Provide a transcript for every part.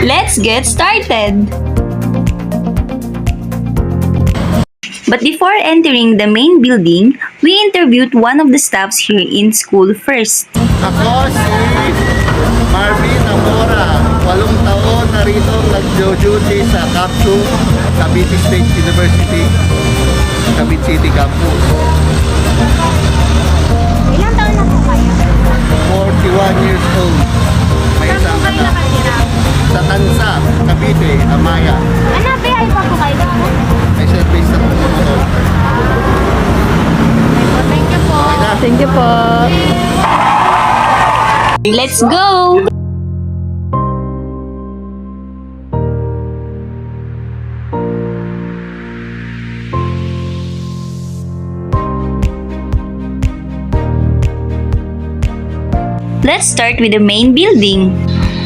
Let's get started! But before entering the main building, we interviewed one of the staffs here in school first. Ako si Marvin Amora, 8 taon na rito nag-duty sa CAPSU, Cavite State University, Cavite City Campus. Ilang taon na po kayo? 41 years old. May Saan isang po kayo anak. nakatira? Sa Tansa, Cavite, Amaya. Biyahe pa po kayo? May service na po. Thank you po. Thank you po. Let's go! Let's start with the main building.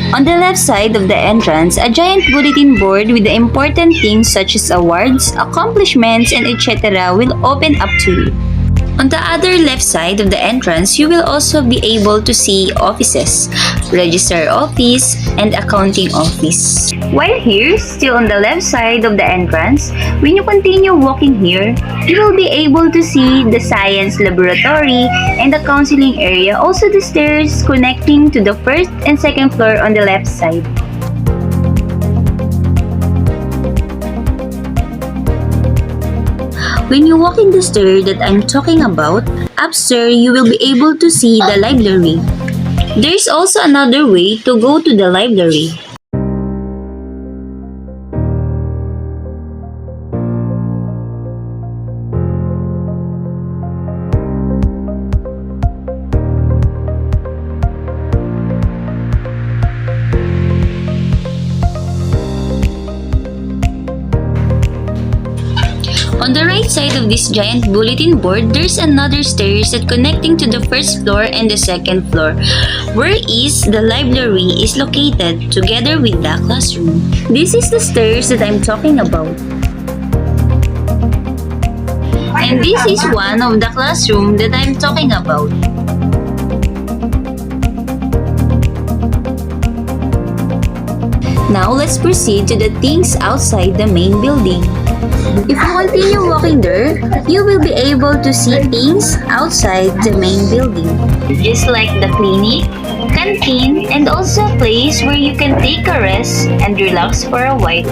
On the left side of the entrance, a giant bulletin board with the important things such as awards, accomplishments, and etc. will open up to you. On the other left side of the entrance, you will also be able to see offices, Register Office, and Accounting Office. While here, still on the left side of the entrance, when you continue walking here, you will be able to see the Science Laboratory and the Counseling area, also the stairs connecting to the first and second floor on the left side. When you walk in the stair that I'm talking about, upstairs you will be able to see the library. There is also another way to go to the library. On the right side of this giant bulletin board, there's another stairs that connecting to the first floor and the second floor, where is the library is located together with the classroom. This is the stairs that I'm talking about. And this is one of the classroom that I'm talking about. Now let's proceed to the things outside the main building. If you continue walking there, you will be able to see things outside the main building. Just like the clinic, canteen, and also a place where you can take a rest and relax for a while.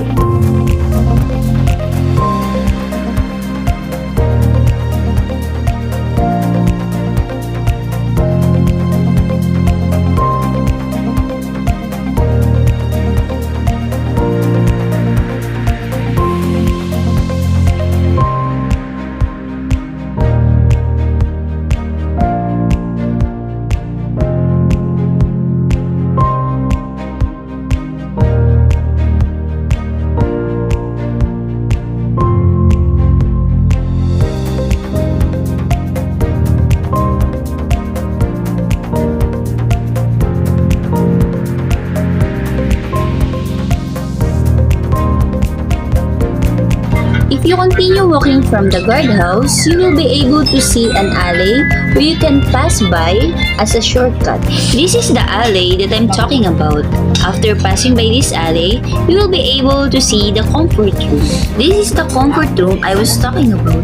If you continue walking from the guardhouse, you will be able to see an alley where you can pass by as a shortcut. This is the alley that I'm talking about. After passing by this alley, you will be able to see the comfort room. This is the comfort room I was talking about.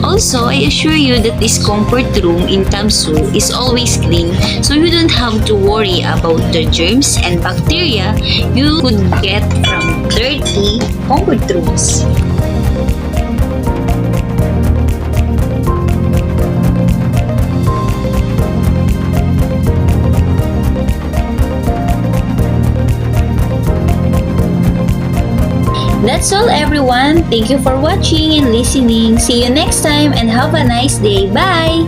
Also, I assure you that this comfort room in CVSU is always clean, so you don't have to worry about the germs and bacteria you could get from dirty comfort rooms. That's all everyone. Thank you for watching and listening. See you next time and have a nice day. Bye!